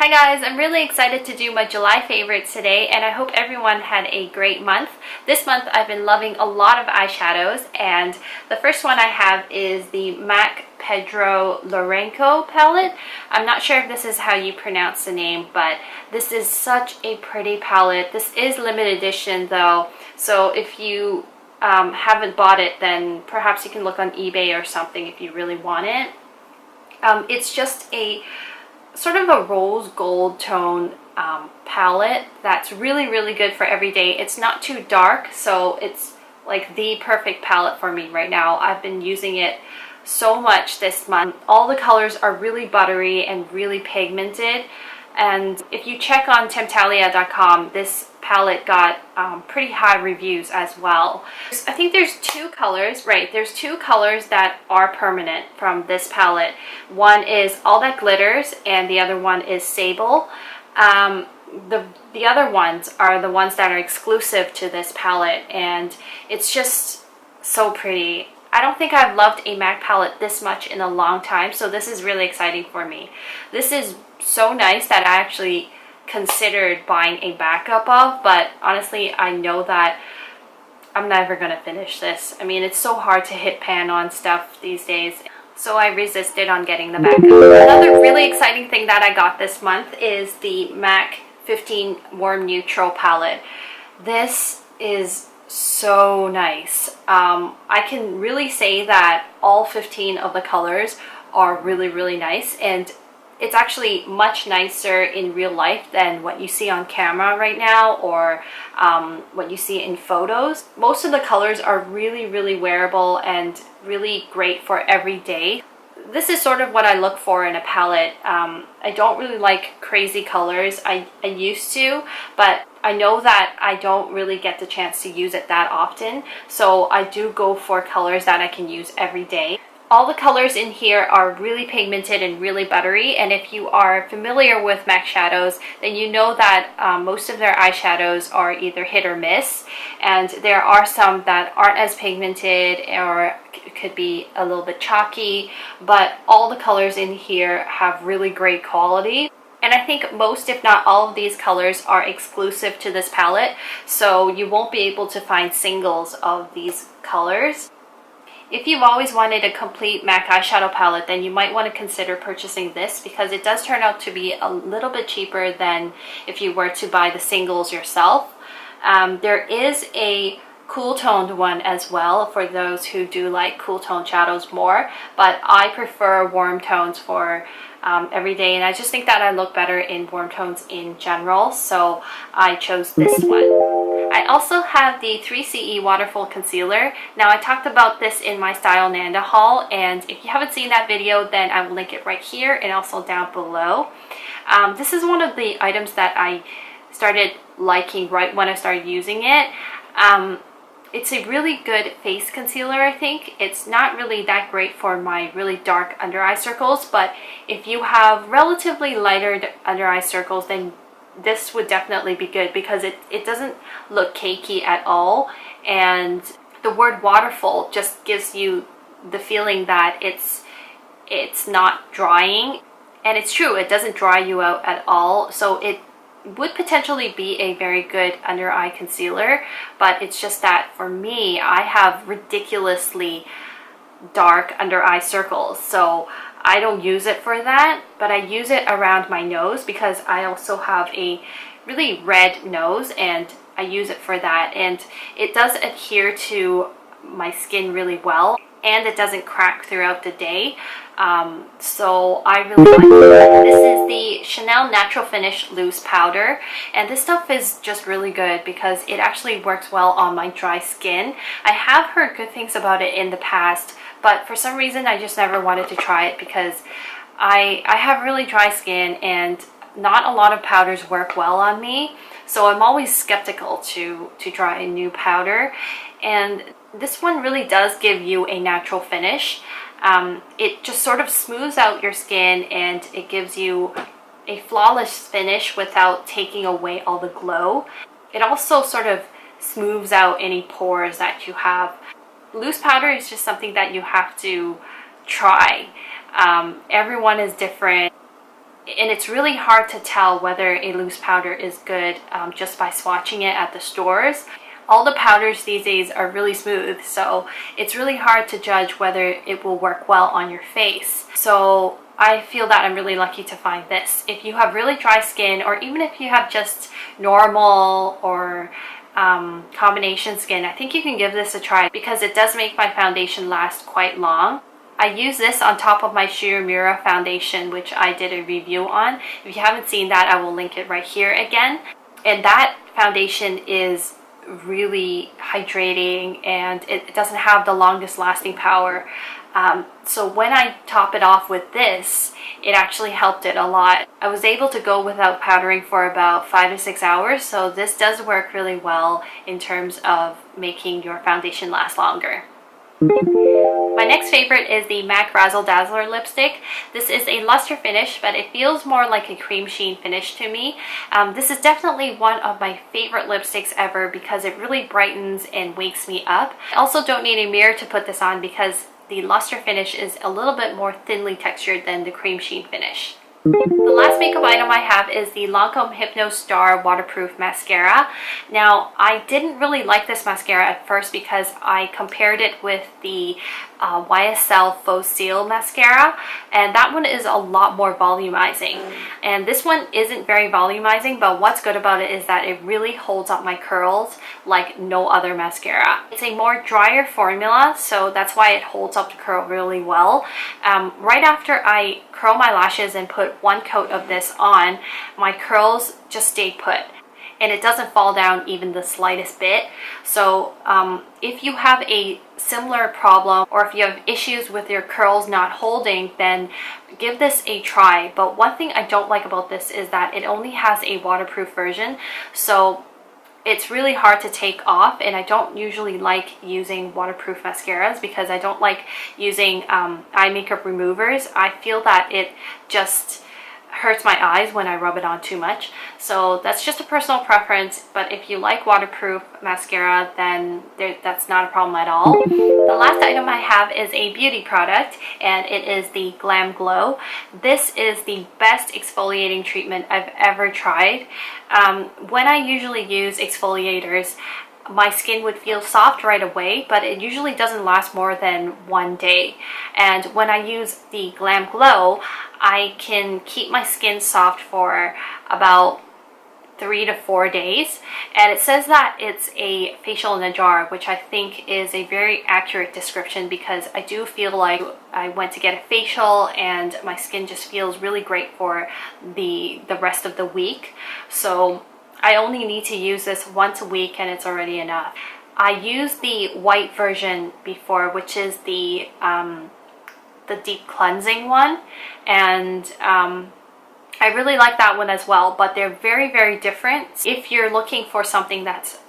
Hi guys, I'm really excited to do my July favorites today, and I hope everyone had a great month. This month I've been loving a lot of eyeshadows, and the first one I have is the MAC Pedro Lourenco Palette. I'm not sure if this is how you pronounce the name, but this is such a pretty palette. This is limited edition though, so if you haven't bought it, then perhaps you can look on eBay or something if you really want it. It's just a sort of a rose gold tone palette that's really good for every day. It's not too dark, so it's like the perfect palette for me right now. I've been using it so much this month. All the colors are really buttery and really pigmented, and if you check on Temptalia.com, this palette got pretty high reviews as well. I think there's two colors, right? There's two colors that are permanent from this palette. One is All That Glitters and the other one is Sable. The other ones are the ones that are exclusive to this palette, and it's just so pretty. I don't think I've loved a MAC palette this much in a long time, so this is really exciting for me. This is so nice that I actually considered buying a backup of, but honestly I know that I'm never gonna finish this. I mean, it's so hard to hit pan on stuff these days, so I resisted on getting the backup. Another really exciting thing that I got this month is the MAC 15 Warm Neutral palette. This is so nice. I can really say that all 15 of the colors are really nice, and it's actually much nicer in real life than what you see on camera right now, or what you see in photos. Most of the colors are really wearable and really great for every day. This is sort of what I look for in a palette. I don't really like crazy colors. I used to, but I know that I don't really get the chance to use it that often, so I do go for colors that I can use every day. All the colors in here are really pigmented and really buttery, and if you are familiar with MAC shadows, then you know that most of their eyeshadows are either hit or miss, and there are some that aren't as pigmented or could be a little bit chalky, but all the colors in here have really great quality. And I think most, if not all, of these colors are exclusive to this palette, so you won't be able to find singles of these colors. If you've always wanted a complete MAC eyeshadow palette, then you might want to consider purchasing this, because it does turn out to be a little bit cheaper than if you were to buy the singles yourself. There is a cool toned one as well for those who do like cool toned shadows more, but I prefer warm tones for every day, and I just think that I look better in warm tones in general, so I chose this one. I also have the 3CE Waterful Concealer. Now, I talked about this in my Style Nanda haul, and if you haven't seen that video, then I will link it right here and also down below. This is one of the items that I started liking right when I started using it. It's a really good face concealer, I think. It's not really that great for my really dark under eye circles, but if you have relatively lighter under eye circles, then this would definitely be good, because it doesn't look cakey at all, and the word waterful just gives you the feeling that it's not drying, and it's true, it doesn't dry you out at all, so it would potentially be a very good under eye concealer. But it's just that for me, I have ridiculously dark under eye circles, so I don't use it for that, but I use it around my nose because I also have a really red nose, and I use it for that, and it does adhere to my skin really well, and it doesn't crack throughout the day. So I really like it. This is the Chanel Natural Finish Loose Powder, and this stuff is just really good because it actually works well on my dry skin. I have heard good things about it in the past, but for some reason I just never wanted to try it because I have really dry skin and not a lot of powders work well on me, so I'm always skeptical to try a new powder, and this one really does give you a natural finish. It just sort of smooths out your skin, and it gives you a flawless finish without taking away all the glow. It also sort of smooths out any pores that you have. Loose powder is just something that you have to try. Everyone is different. and it's really hard to tell whether a loose powder is good just by swatching it at the stores. All the powders these days are really smooth, so it's really hard to judge whether it will work well on your face. So I feel that I'm really lucky to find this. If you have really dry skin, or even if you have just normal or combination skin, I think you can give this a try because it does make my foundation last quite long. I use this on top of my Sheer Mirror foundation, which I did a review on. If you haven't seen that, I will link it right here again. And that foundation is really hydrating, and it doesn't have the longest lasting power. So when I top it off with this, it actually helped it a lot. I was able to go without powdering for about 5 to 6 hours, so this does work really well in terms of making your foundation last longer. My next favorite is the MAC Razzle Dazzler lipstick. This is a luster finish, but it feels more like a cream sheen finish to me. This is definitely one of my favorite lipsticks ever because it really brightens and wakes me up. I also don't need a mirror to put this on because the luster finish is a little bit more thinly textured than the cream sheen finish. The last makeup item I have is the Lancome Hypnose Star Waterproof Mascara. Now, I didn't really like this mascara at first because I compared it with the YSL Faux Seal Mascara, and that one is a lot more volumizing. And this one isn't very volumizing, but what's good about it is that it really holds up my curls like no other mascara. It's a more drier formula, so that's why it holds up the curl really well. Right after I curl my lashes and put one coat of this on, my curls just stayed put, and it doesn't fall down even the slightest bit. So if you have a similar problem, or if you have issues with your curls not holding, then give this a try. But one thing I don't like about this is that it only has a waterproof version, so it's really hard to take off, and I don't usually like using waterproof mascaras because I don't like using eye makeup removers. I feel that it just hurts my eyes when I rub it on too much. So that's just a personal preference, but if you like waterproof mascara, then that's not a problem at all. The last item I have is a beauty product, and it is the Glam Glow. This is the best exfoliating treatment I've ever tried. When I usually use exfoliators, my skin would feel soft right away, but it usually doesn't last more than 1 day. And when I use the Glam Glow, I can keep my skin soft for about 3 to 4 days. And it says that it's a facial in a jar, which I think is a very accurate description because I do feel like I went to get a facial and my skin just feels really great for the rest of the week. So I only need to use this once a week and it's already enough. I used the white version before, which is the deep cleansing one, and I really like that one as well, but they're very, very different. If you're looking for something that's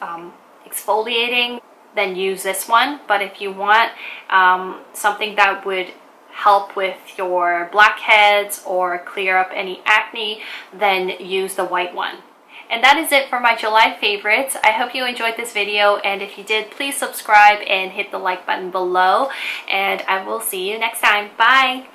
exfoliating, then use this one, but if you want something that would help with your blackheads or clear up any acne, then use the white one. And that is it for my July favorites. I hope you enjoyed this video, and if you did, please subscribe and hit the like button below, and I will see you next time. Bye!